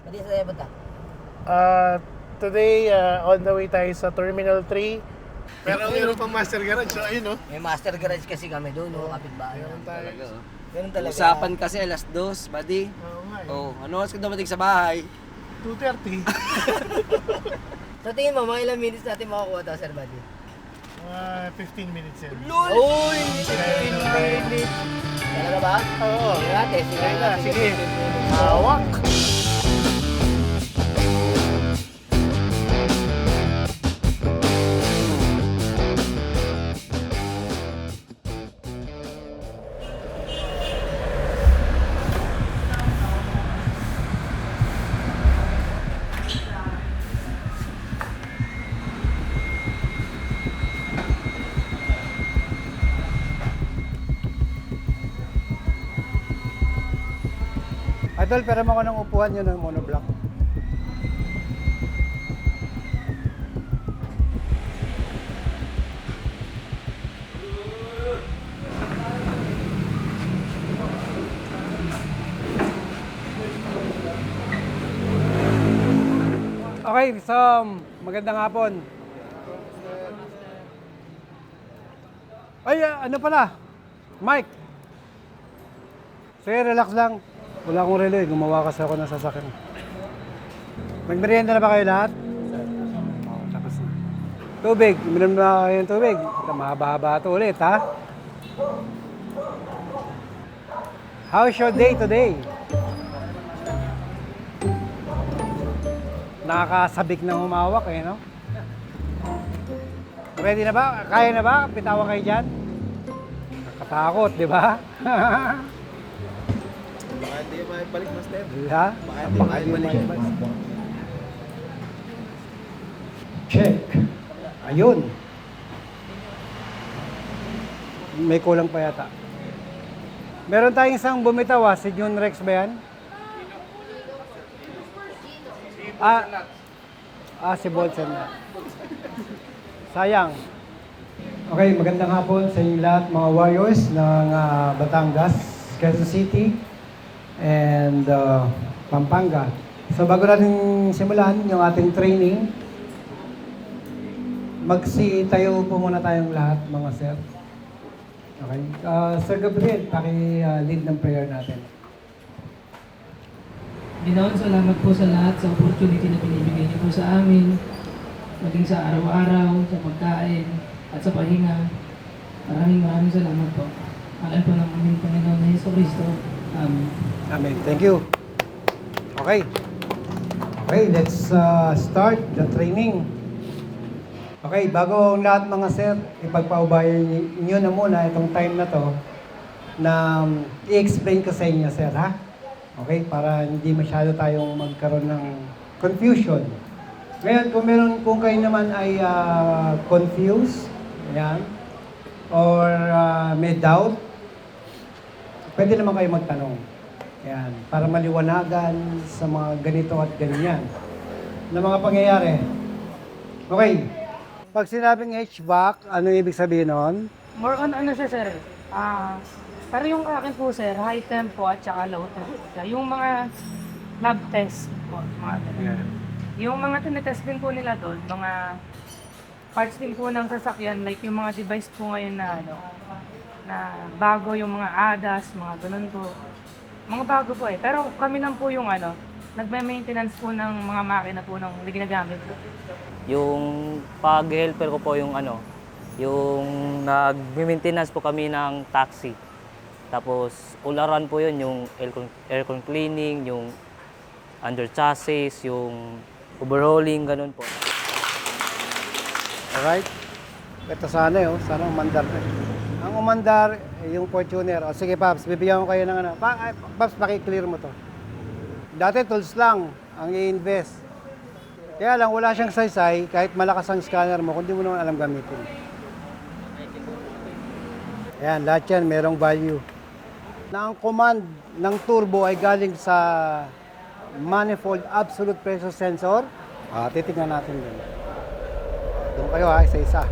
Pati sa tayo punta. Today, on the way tayo sa Terminal 3. Pero meron pang Master Garage, so ayun, no? May master garage kasi kami doon, no? Kapitbahay. Meron tayo. Ganun talaga. Usapan kasi alas 2, buddy. Oo nga eh. Oh, ano oras ka dumating sa bahay? 2:30. So tingin mo, mga ilang minutes natin makakuha to, Sir Buddy? 15 minutes yan. Uy! 15 minutes! Talaga ba? Oo. Sige natin, sige Kaya na, natin. sige. Hawak! Idol, pero mo ko ng upuan yun ng monoblock. Okay, so magandang hapon. Ay, ano pala? Mike. Sige, relax lang. Wala akong relay, gumawa kasi ako ng sasakyan. Nagmerienda na ba kayo lahat? Oo, tapos na. Tubig, uminom na kayo ng tubig. Mahaba-haba ito ulit, ha? How's your day today? Nakakasabik na humawak eh, no? Ready na ba? Kaya na ba? Pitawan kayo dyan? Nakatakot, di ba? Baka hindi maibalik, Master. Ha? Baka hindi maibalik. Check. Ayun. May kulang pa yata. Meron tayong isang bumitaw, si June Rex ba yan? Si Bolson na. Sayang. Okay, magandang hapon sa inyong lahat, mga warriors ng Batangas, Quezon City, and Pampanga. So bago natin simulan yung ating training, tayo po muna tayong lahat, mga sir. Okay. Sir Gabriel, paki-lead ng prayer natin. Ginoon, salamat po sa lahat sa opportunity na binibigay niyo po sa amin, maging sa araw-araw, sa pagkain, at sa pahinga. Maraming salamat po. Alam po ng aming Panginoon na Yeso Cristo. Amen. Amen. Thank you. Okay. Okay, let's start the training. Okay, bago ang lahat mga sir, ipagpaubayan niyo na muna itong time na to na i-explain ko sa inyo, sir, ha? Okay, para hindi masyado tayong magkaroon ng confusion. Ngayon, kung kayo naman ay confused, yan, or may doubt, pwede naman kayo magtanong. Yan, para maliwanagan sa mga ganito at ganyan na mga pangyayari. Okay. Pag sinabing HVAC, ano ibig sabihin nun? More on ano siya, sir? Pero yung akin po, sir, high temp po at saka low temp. Yung mga lab test po, mga Yeah. yung mga tinetest din po nila doon, mga parts din po ng sasakyan, like yung mga device po ngayon na na bago, yung mga ADAS, mga ganun po. Mga bago po eh. Pero kami lang po yung nagme-maintenance po ng mga makina po ng ginagamit po. Yung pag-helper ko po yung yung nag-maintenance po kami ng taxi. Tapos ularan po yun, yung aircon cleaning, yung under chassis, yung overhauling, ganun po. Alright? Ito sana sana umandar na. Ang umandar, yung Fortuner. O sige, Paps, bibigyan ko kayo ng Paps, paki-clear mo to. Dati tools lang ang i-invest. Kaya lang, wala siyang saysay, kahit malakas ang scanner mo, kung di mo naman alam gamitin. Ayan, lahat yan, merong value. Na ang command ng turbo ay galing sa manifold absolute pressure sensor. Titignan natin din. Doon kayo isa-isa.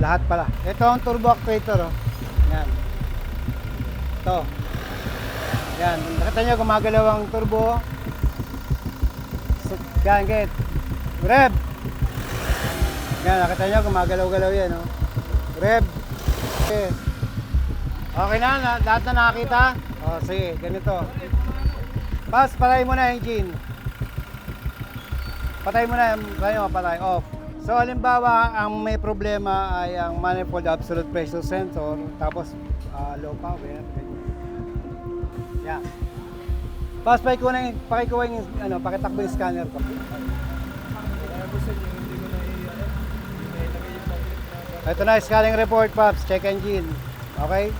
Lahat pala. Ito ang turbo actuator. Yan. Ito. Yan. Nakita nyo, gumagalaw ang turbo. Yan, get. Rev. Yan, nakita nyo, gumagalaw-galaw yan, oh. Rev. Okay. Okay na, lahat na nakakita? O, sige, ganito. Pass, patay mo na engine. Patay mo na, patay, off. So, halimbawa, ang may problema ay ang manifold absolute pressure sensor, tapos low power. Yan. Pass, pakikuha yung, pakitakbo yung scanner ko. Ito na, scanning report, Pops. Check engine. Okay?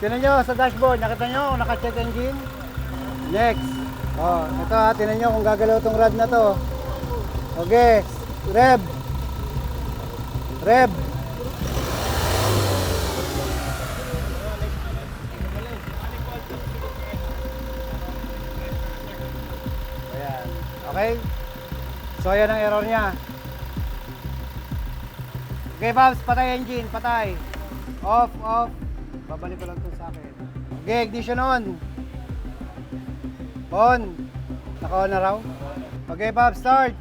Tinan nyo sa dashboard. Nakita nyo kung naka-check engine? Next. Oh, ito ha. Tinan nyo kung gagalaw itong rod na to. Okay. Rev. Rev. Ayan. Okay? So, yan ang error niya. Okay, Pops, patay engine, patay. Off, off. Babalik ko lang ito sa akin. Okay, ignition on. On. Naka-on na raw. Okay, Pops, start.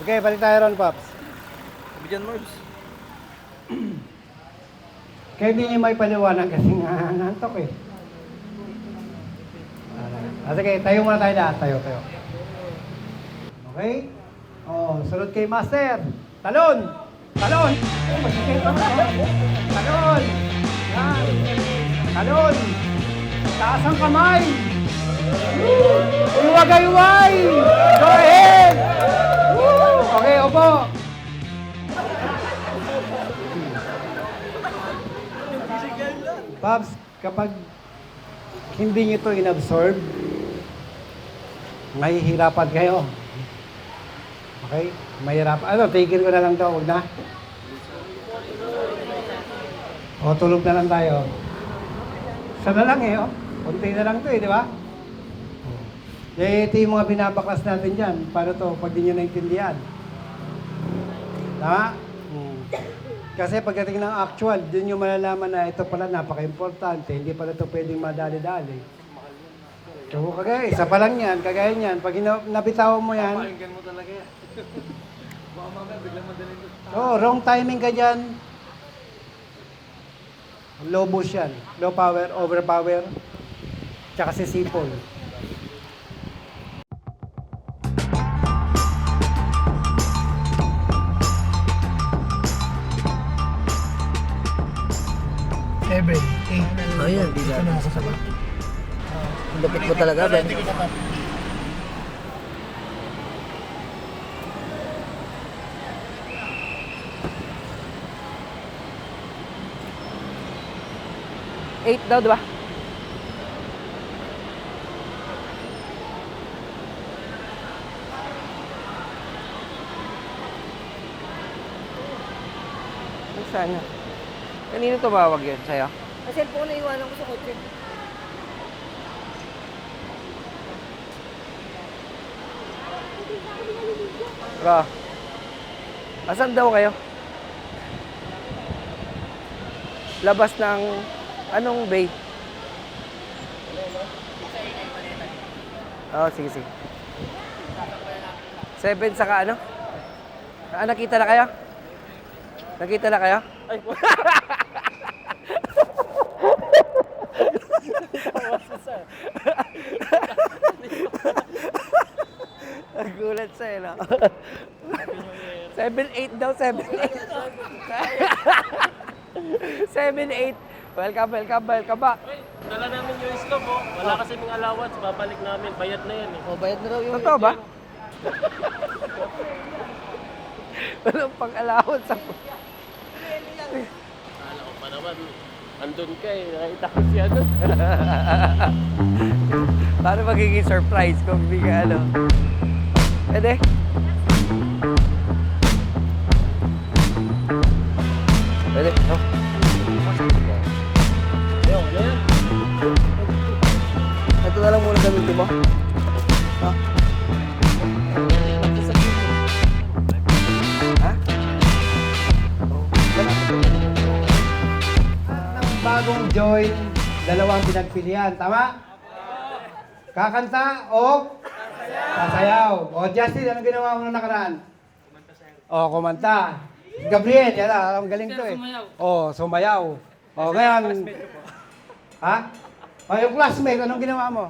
Okay, balik tayo ron, Pops. Bigyan Morbs. Kaya hindi niyo may paliwanag kasi nga nantok eh. Sige, tayo muna tayo lahat. Tayo. Okay? Oh, sunod kay Master. Talon! Talon! Talon! Yan! Talon! Taas ang kamay! Iwagay-way! Go ahead! Okay, opo. Pops, kapag hindi nyo ito inabsorb, mahihirapan kayo. Okay? Mahirapan. Tigil ko na lang daw. Huwag na. O, tulog na lang tayo. Isa na lang eh, oh. Kunti na lang ito eh, di ba? Ito yung mga binabaklas natin dyan. Paano to? Pag di nyo naintindihan. Tama? Kasi pagdating ng actual, dun nyo malalaman na ito pala napaka-importante. Hindi pala ito pwedeng madali-dali. So, kagaya, isa pa lang yan, kagaya niyan. Pag nabitawan mo yan, Pakinggan mo talaga yan. Baka mamaya biglang madaling doon. wrong timing ka dyan. Low boost yan. Low power, overpower. Tsaka si simple. Ayan, di na nakasaba. Ang lapit mo talaga, Ben. Eight daw, di ba? Sana. Kanino tumawag yun sa'yo? Ang cellphone na iwanan ko sa kotse. Bro. Asan daw kayo? Labas ng anong bay? Oo, sige. 7 saka ano? Nakita na kayo? Nakita na kayo? Ay, nagulat sa'yo, no? 7-8 daw, 7-8. 7-8. Welcome ba? Dala namin yung slope, oh. Wala kasi mga allowance, babalik namin. Bayad na yan, eh. O, bayad na raw yung... Totoo ba? Walang pang-allowance sa... Akala ko pa naman, andun ka eh. Nakita ko siya doon. Paano magiging surprise kung hindi ka ano? Pwede? Pwede? No? Ito na lang muna gamitin mo. Ha? Ha? bagong join, dalawang pinagpilian. Tama? Kakanta o sasayaw. O Justin, anong ginawa mo nung nakaraan? Kumanta. Gabriel, yan na, ang galing to eh. Sumayaw. Ngayon. Ha? Yung classmate, anong ginawa mo?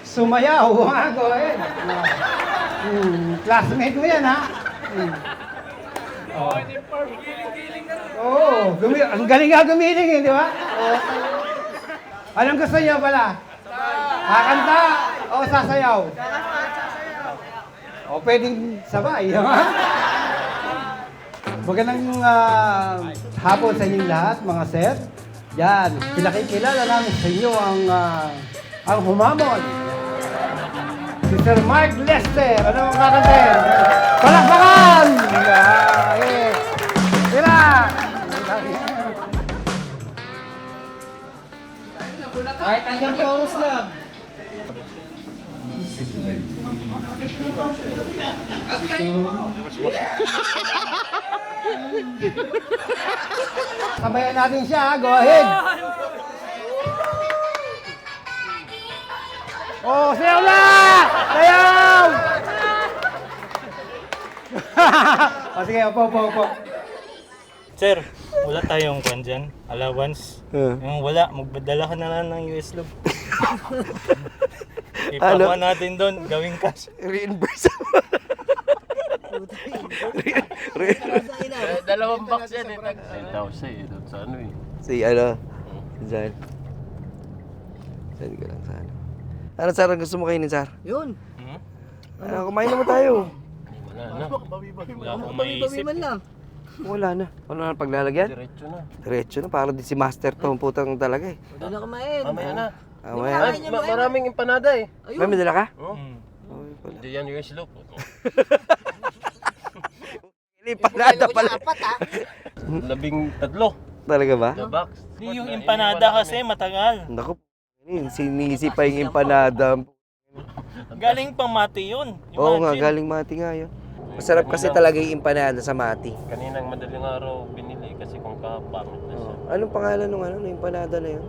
Sumayaw. Go ahead. Classmate mo yan, ha? Ang galing nga gumiling eh, di ba? Anong gusto niyo pala? Kakanta o sasayaw? Pwedeng sabay. Magandang hapon sa inyong lahat, mga sir. Yan, pinakikilala namin sa inyo ang humamon. Si Sir Mark Lester. Ano ang kakantin? Palakpakan! Tira! Kahit hanggang chorus lang. Sabayan natin siya, ha? Go ahead! Sayaw na! Sayaw! Sige, upo. Sir, wala tayong kwan dyan, allowance. Yung wala, magdala ka na lang ng US loob. Ipakuha natin doon, gawing cash. Reimburse. Dalawang box yan eh. Ay daw siya eh. Doon sa ano eh. Diyan. Saan ka lang sana. Ano, Sar? Ang gusto mo kainin, Sar? Yun. Kumain naman tayo. Wala na. Wala akong maiisip. man lang. Wala na. Wala na paglalagyan? Diretso na. Diretso na. Parang di si Master to. Ang putang talaga eh. Wala na kumain. Mamaya na. Mamaya. Ay, maraming empanada eh. May madala ka? Oh. Hindi yan yung slope. Empanada pala. 13. Talaga ba? The box. Hindi yung empanada kasi matagal. Naku, sinisi pa yung empanada. Galing pang Mati yun. Oo nga, galing Mati nga yun. Masarap kasi talaga yung empanada sa Mati. Kaninang madaling araw binili kasi kung kapangit na siya. Anong pangalan ng empanada na yun?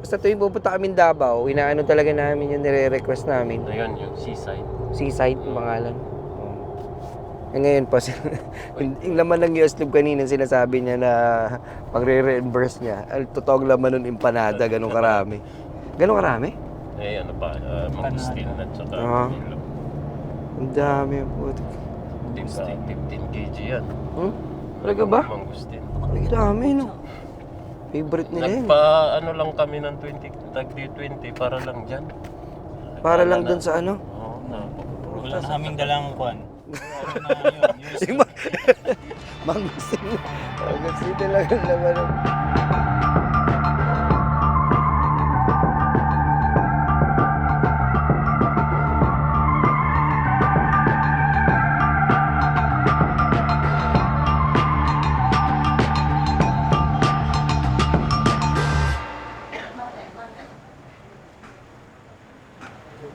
Basta tuwing pupunta kami Davao, inaano talaga namin yung nire-request namin. Ayun, yung seaside. Seaside yung pangalan. Ngayon pa, yung laman ng US Tube kanina sinasabi niya na pag-re-reimburse niya, totoong laman nun empanada, ganun karami. Ganun karami? Eh, ano pa, mangustin at saka milo. Ang dami po. 15 kg yan. Talaga ba? Mangustin. Ang dami, no? Favorite nila yun. Ano lang kami ng 20 para lang dyan. Para lang dun sa ano? Oo, Wala na kaming dalang kwan. Mangustin. Mangustin talaga naman.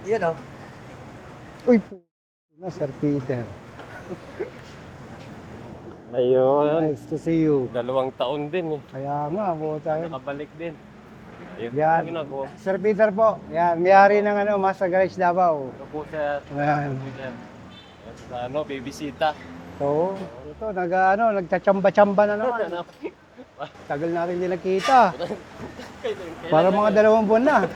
Yan o. Uy, na Sir Peter. Ayun. Nice to see you. 2 taon din eh. Kaya nga, po tayo. Nakabalik din. Ayun. Yan. Ginagawa. Sir Peter po. Yan, may-ari ng Master Garage Davao. Ito po siya. Ayan. Sa bibisita. So, ito, nagtsamba-tsamba na naman. Tagal natin hindi nakita. Para mga 2 buwan na.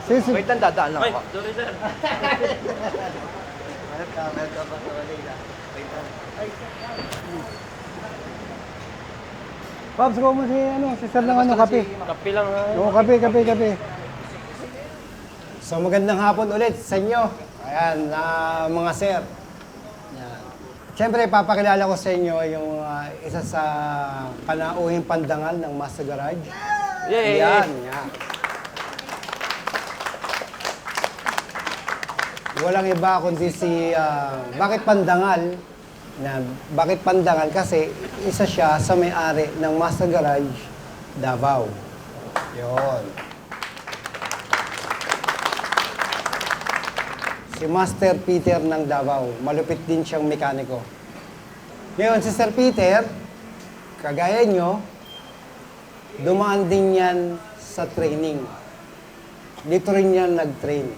Wait lang, dadaan lang ako. Sorry sir. Pops, ko mo si Sir ng kape. Kapi lang ha. Oo, kape. So, magandang hapon ulit sa inyo. Ayan, mga sir. Yan. Siyempre, papakilala ko sa inyo yung isa sa panauhing pandangal ng Master Garage. Yay! Yan. Walang iba kundi si Bakit Pandangal? Bakit Pandangal? Kasi isa siya sa may-ari ng Master Garage Davao. Yun. Si Master Peter ng Davao. Malupit din siyang mekaniko. Ngayon, si Sir Peter, kagaya nyo, dumaan din yan sa training. Dito rin yan nag-train.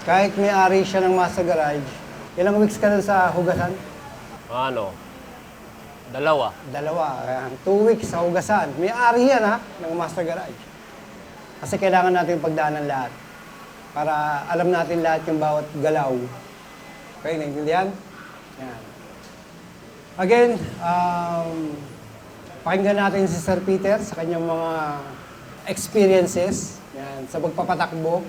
Kahit may-ari siya ng Master Garage, ilang weeks ka na sa hugasan? Ano? Dalawa. Dalawa. 2 weeks sa hugasan. May-ari yan ha, ng Master Garage. Kasi kailangan natin pagdaanan lahat. Para alam natin lahat yung bawat galaw. Okay, naintindihan? Yan. Again, pakinggan natin si Sir Peter sa kanyang mga experiences yan, sa pagpapatakbo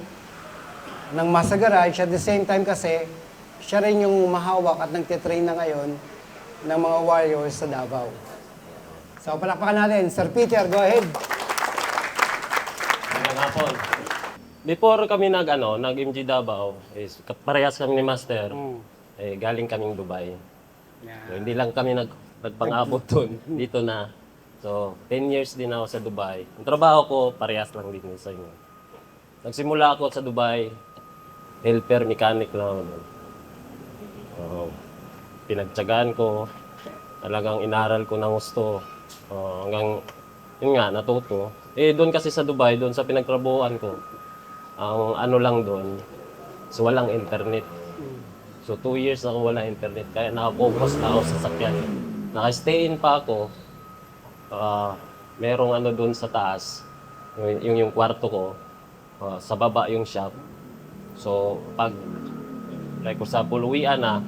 ng Master Garage. At the same time kasi, siya rin yung mahawak at nagtitrain na ngayon ng mga warriors sa Davao. So, palakpakan natin. Sir Peter, go ahead. Magandang hapon. Before kami nag-MG Davao, is parehas kami ni Master. Galing kaming Dubai. So, hindi lang kami nagpang-abot doon. Dito na. So, 10 years din ako sa Dubai. Ang trabaho ko, parehas lang din sa inyo. Nagsimula ako sa Dubai, helper, mechanic lang ako. Pinagtyagaan ko, talagang inaral ko ng gusto. Hanggang, yun nga, natuto. Doon kasi sa Dubai, doon sa pinagtrabuhan ko, ang ano lang doon, so walang internet. So 2 years ako wala internet, kaya nakapokus na ako sa sakyan. Naka-stay in pa ako, merong ano doon sa taas, yung kwarto ko, sa baba yung shop. So pag, like for example, uwian na,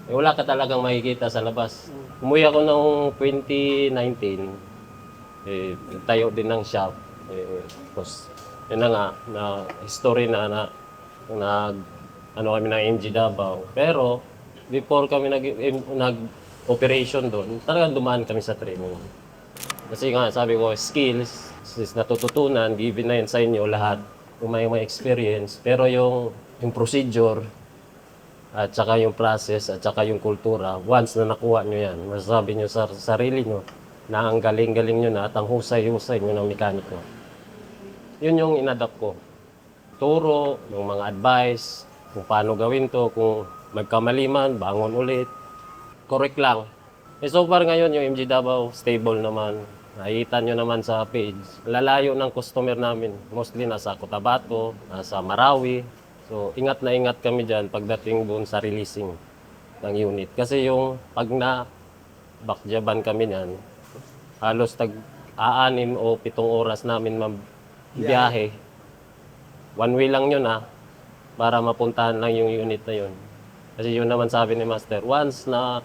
wala ka talagang makikita sa labas. Umuwi ako noong 2019, tayo din ng shop. Tapos, yun na nga, na history na ano kami ng MG Davao. Pero, before kami nag-operation doon, talagang dumaan kami sa training. Kasi nga, sabi ko, skills, is natututunan, given na yun sa inyo lahat, kung may experience. Pero yung procedure, at saka yung process, at saka yung kultura, once na nakuha nyo yan, masasabi nyo sa sarili nyo na ang galing-galing nyo na at ang husay-husay nyo ng mekaniko. Yun yung inadapt ko. Turo, yung mga advice, kung paano gawin to, kung magkamali man, bangon ulit. Correct lang. So far ngayon, yung MG Davao, stable naman. Nakikita nyo naman sa page. Lalayo ng customer namin. Mostly nasa Cotabato, nasa Marawi. So, ingat na ingat kami dyan pagdating doon sa releasing ng unit. Kasi yung pag na-backjaban kami niyan, halos tag-6 o 7 oras namin biyahe. One way lang yun para mapuntahan lang yung unit na yun. Kasi yun naman sabi ni Master, once na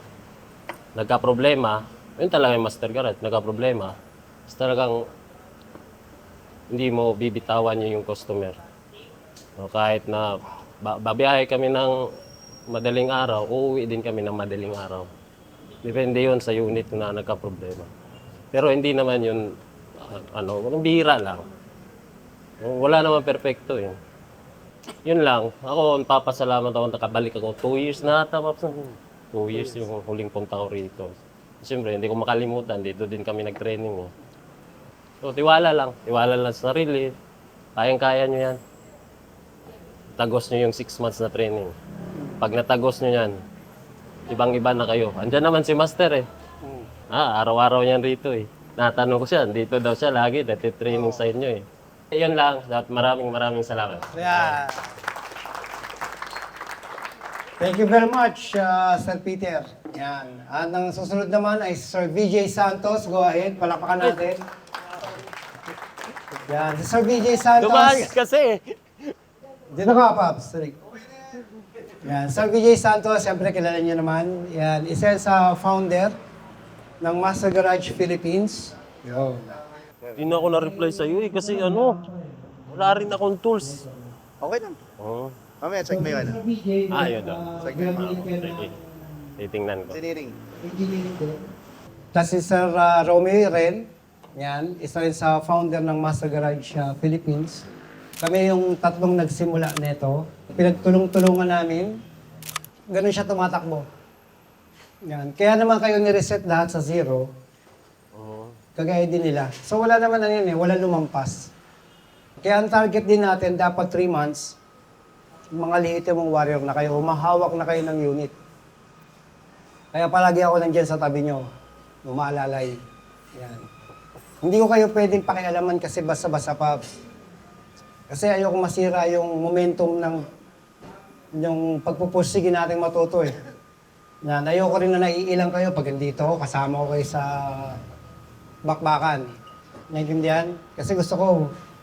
nagka-problema, yun talaga yung Master Garage, nagka-problema, talagang hindi mo bibitawan yung customer. So, kahit na babiyahe kami ng madaling araw, uuwi din kami ng madaling araw. Depende yun sa unit na nagka-problema. Pero hindi naman yun, bihira lang. Wala naman perfecto yun. Yun lang. Ako, papasalamat ako, nakabalik ako. 2 years na ata, 2 years yung huling punta ko rito. Siyempre, hindi ko makalimutan. Dito din kami nag-training. So, tiwala lang. Tiwala lang sa sarili. Kayang-kaya nyo yan. Tagos nyo yung 6 months na training. Pag natagos nyo yan, ibang-iba na kayo. Andiyan naman si Master araw-araw yan rito Natanong ko siya, dito daw siya lagi, natitraining sa inyo Yun lang, maraming salamat. Yeah. Thank you very much, Sir Peter. Yan. At ang susunod naman ay Sir VJ Santos. Go ahead, palakpakan natin. Yan, si Sir VJ Santos. Dumaan kasi. Dito ka, Paps. Yan, Sir VJ Santos, siyempre kilala niyo naman. Yan, isa sa founder ng Master Garage Philippines. Yo. Hindi na ako na-reply sa iyo kasi wala rin akong tools. Okay lang. Oo. Mamaya, check mo yun. Yun daw. Titingnan ko. Engineering. Tapos si Sir Romeo rin. Yan, isa rin sa founder ng Master Garage Philippines. Kami yung tatlong nagsimula nito. Pinagtulong-tulungan namin. Ganun siya tumatakbo. Yan. Kaya naman kayo ni-reset lahat sa zero. Kagaya din nila. So wala naman wala lumampas. Kaya ang target din natin, dapat 3 months, mga legitimong warrior na kayo, humahawak na kayo ng unit. Kaya palagi ako nandyan sa tabi nyo. Umaalalay. Yan. Hindi ko kayo pwedeng pakialaman kasi basta-basta, Paps. Kasi ayoko masira yung momentum ng yung pagpupursige nating matuto eh. Yan. Ayoko rin na naiilang kayo pag nandito ako, kasama ko kayo sa bakbakan. Naintindihan? Kasi gusto ko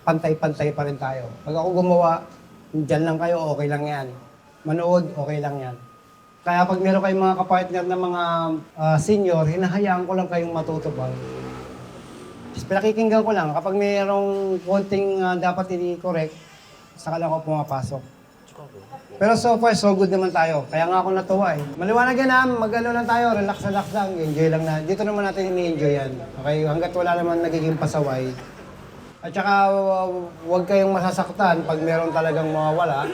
pantay-pantay pa rin tayo. Pag ako gumawa, dyan lang kayo, okay lang yan. Manood, okay lang yan. Kaya pag meron kayong mga kapartner na mga senior, hinahayaan ko lang kayong matuto pa. Just pinakikinggan ko lang. Kapag mayroong konting dapat i-correct, saka lang ako pumapasok. Pero so far, so good naman tayo. Kaya nga ako natuwa eh. Maliwanag yan ha, mag-ano lang tayo, relax lang, enjoy lang na. Dito naman natin ini-enjoy yan. Okay, hanggat wala naman nagiging pasaway. At saka, huwag kayong masasaktan pag meron talagang mawawala,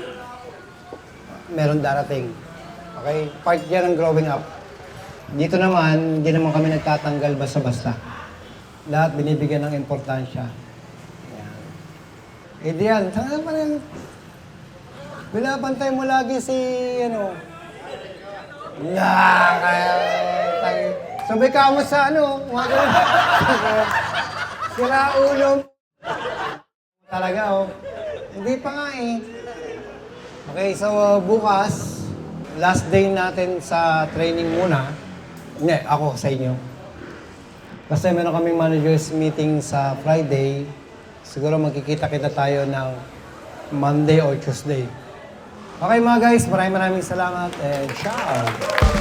meron darating. Okay? Part yan ng growing up. Dito naman, hindi naman kami nagtatanggal basta-basta. Lahat binibigyan ng importansya. Ayan. Adrian, saan pa rin? Binabantay mo lagi si, sabay ka mo sa mga ganun. Sira ulo. Talaga, Hindi pa nga eh. Okay, so bukas, last day natin sa training muna. Hindi, ako sa inyo. Kasi meron kaming managers meeting sa Friday. Siguro magkikita-kita tayo ng Monday or Tuesday. Okay mga guys, maraming salamat and ciao!